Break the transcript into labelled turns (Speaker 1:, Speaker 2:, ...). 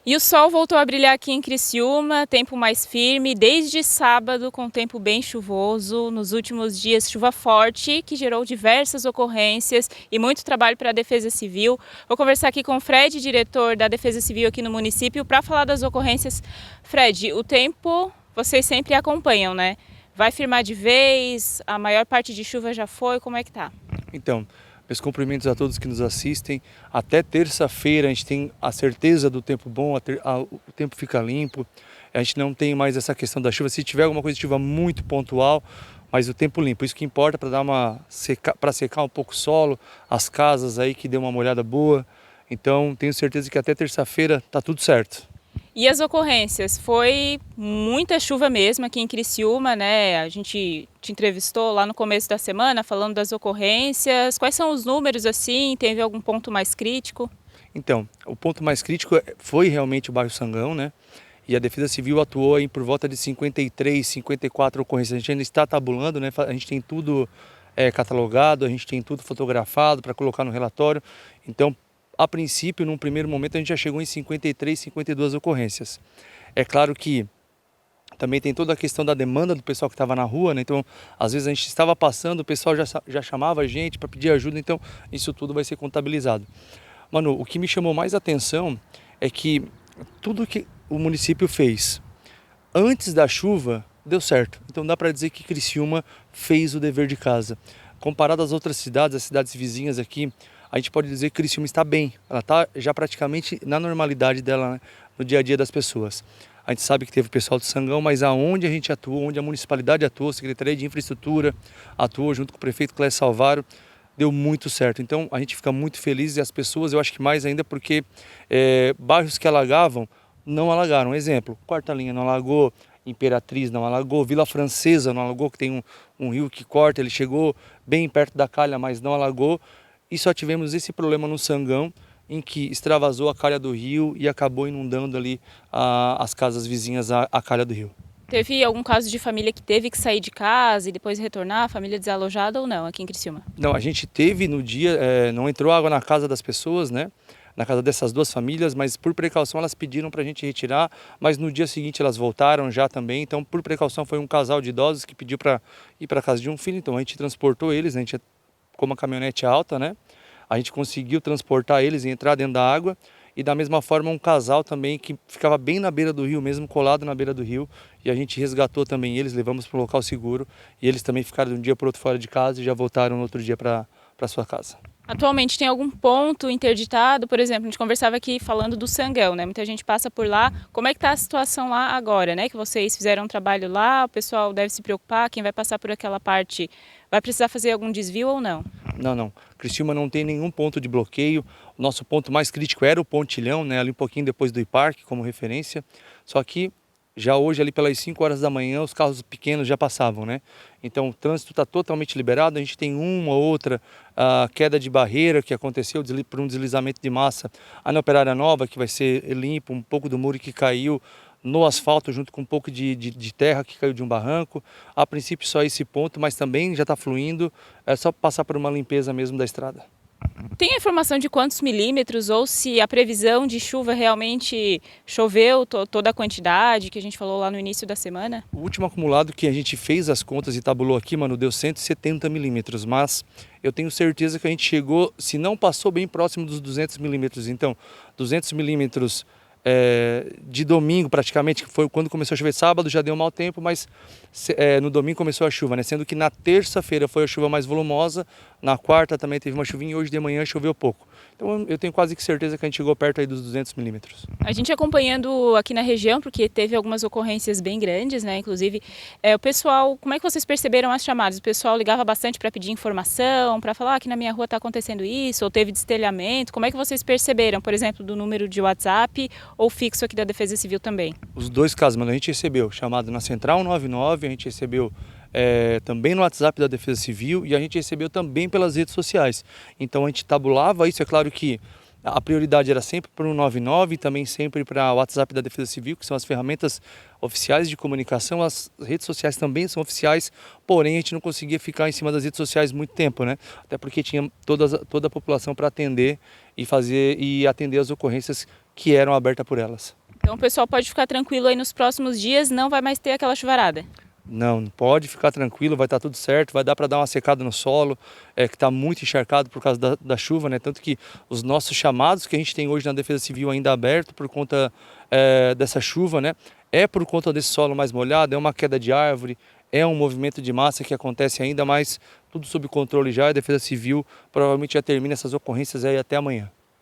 Speaker 1: E o sol voltou a brilhar aqui em Criciúma, tempo mais firme, desde sábado com tempo bem chuvoso. Nos últimos dias, chuva forte, que gerou diversas ocorrências e muito trabalho para a Defesa Civil. Vou conversar aqui com o Fred, diretor da Defesa Civil aqui no município, para falar das ocorrências. Fred, o tempo vocês sempre acompanham, né? Vai firmar de vez? A maior parte de chuva já foi? Como é que tá?
Speaker 2: Então, meus cumprimentos a todos que nos assistem. Até terça-feira a gente tem a certeza do tempo bom, o tempo fica limpo. A gente não tem mais essa questão da chuva. Se tiver alguma coisa de chuva muito pontual, mas o tempo limpo. Isso que importa para dar para secar um pouco o solo, as casas aí que deu uma molhada boa. Então, tenho certeza que até terça-feira tá tudo certo.
Speaker 1: E as ocorrências? Foi muita chuva mesmo aqui em Criciúma, né? A gente te entrevistou lá no começo da semana falando das ocorrências. Quais são os números assim? Teve algum ponto mais crítico?
Speaker 2: Então, o ponto mais crítico foi realmente o bairro Sangão, né? E a Defesa Civil atuou aí por volta de 53, 54 ocorrências. A gente ainda está tabulando, né? A gente tem tudo catalogado, a gente tem tudo fotografado para colocar no relatório. Então, a princípio, num primeiro momento, a gente já chegou em 53, 52 ocorrências. É claro que também tem toda a questão da demanda do pessoal que estava na rua, né? Então, às vezes a gente estava passando, o pessoal já chamava a gente para pedir ajuda, então isso tudo vai ser contabilizado. Manu, o que me chamou mais atenção é que tudo que o município fez antes da chuva deu certo. Então dá para dizer que Criciúma fez o dever de casa. Comparado às outras cidades, as cidades vizinhas aqui, a gente pode dizer que Criciúma está bem. Ela está já praticamente na normalidade dela, né, no dia a dia das pessoas. A gente sabe que teve o pessoal do Sangão, mas aonde a gente atuou, onde a municipalidade atuou, a Secretaria de Infraestrutura atuou junto com o prefeito Clécio Salvaro, deu muito certo. Então a gente fica muito feliz e as pessoas, eu acho que mais ainda porque bairros que alagavam, não alagaram. Exemplo, Quarta Linha não alagou, Imperatriz não alagou, Vila Francesa não alagou, que tem um rio que corta, ele chegou bem perto da calha, mas não alagou. E só tivemos esse problema no Sangão, em que extravasou a calha do rio e acabou inundando ali as casas vizinhas à calha do rio.
Speaker 1: Teve algum caso de família que teve que sair de casa e depois retornar, a família desalojada ou não, aqui em Criciúma?
Speaker 2: Não, a gente teve no dia, não entrou água na casa das pessoas, né? Na casa dessas duas famílias, mas por precaução elas pediram para a gente retirar, mas no dia seguinte elas voltaram já também, então por precaução foi um casal de idosos que pediu para ir para a casa de um filho, então a gente transportou eles, a gente, como a caminhonete alta, né? A gente conseguiu transportar eles e entrar dentro da água. E da mesma forma um casal também que ficava bem na beira do rio mesmo, colado na beira do rio. E a gente resgatou também eles, levamos para um local seguro. E eles também ficaram de um dia para o outro fora de casa e já voltaram no outro dia para sua casa.
Speaker 1: Atualmente tem algum ponto interditado? Por exemplo, a gente conversava aqui falando do Sangão, né? Muita gente passa por lá. Como é que está a situação lá agora, né? Que vocês fizeram um trabalho lá, o pessoal deve se preocupar, quem vai passar por aquela parte vai precisar fazer algum desvio ou não?
Speaker 2: Não. Criciúma não tem nenhum ponto de bloqueio. O nosso ponto mais crítico era o Pontilhão, né? Ali um pouquinho depois do IPARC, como referência. Só que já hoje, ali pelas 5 horas da manhã, os carros pequenos já passavam, né? Então o trânsito está totalmente liberado. A gente tem uma ou outra queda de barreira que aconteceu por um deslizamento de massa aí na Operária Nova, que vai ser limpo, um pouco do muro que caiu no asfalto junto com um pouco de terra que caiu de um barranco. A princípio só esse ponto, mas também já está fluindo. É só passar por uma limpeza mesmo da estrada.
Speaker 1: Tem a informação de quantos milímetros ou se a previsão de chuva realmente choveu toda a quantidade que a gente falou lá no início da semana?
Speaker 2: O último acumulado que a gente fez as contas e tabulou aqui, mano, deu 170 milímetros, mas eu tenho certeza que a gente chegou, se não passou, bem próximo dos 200 milímetros. Então, 200 milímetros de domingo praticamente, que foi quando começou a chover. Sábado já deu mau tempo, mas no domingo começou a chuva, né? Sendo que na terça-feira foi a chuva mais volumosa, na quarta também teve uma chuvinha e hoje de manhã choveu pouco. Então eu tenho quase que certeza que a gente chegou perto aí dos 200 milímetros.
Speaker 1: A gente acompanhando aqui na região, porque teve algumas ocorrências bem grandes, né? Inclusive, o pessoal, como é que vocês perceberam as chamadas? O pessoal ligava bastante para pedir informação, para falar que na minha rua está acontecendo isso, ou teve destelhamento. Como é que vocês perceberam, por exemplo, do número de WhatsApp ou fixo aqui da Defesa Civil também?
Speaker 2: Os dois casos, mano, a gente recebeu chamado na Central 99, a gente recebeu também no WhatsApp da Defesa Civil e a gente recebeu também pelas redes sociais. Então a gente tabulava isso, é claro que a prioridade era sempre para o 99 e também sempre para o WhatsApp da Defesa Civil, que são as ferramentas oficiais de comunicação. As redes sociais também são oficiais, porém a gente não conseguia ficar em cima das redes sociais muito tempo, né? Até porque tinha toda a população para atender e atender as ocorrências que eram abertas por elas.
Speaker 1: Então o pessoal pode ficar tranquilo aí nos próximos dias, não vai mais ter aquela chuvarada?
Speaker 2: Não, pode ficar tranquilo, vai estar tudo certo, vai dar para dar uma secada no solo, que está muito encharcado por causa da chuva, né? Tanto que os nossos chamados que a gente tem hoje na Defesa Civil ainda aberto por conta dessa chuva, né? É por conta desse solo mais molhado, é uma queda de árvore, é um movimento de massa que acontece ainda, mas tudo sob controle já, a Defesa Civil provavelmente já termina essas ocorrências aí até amanhã.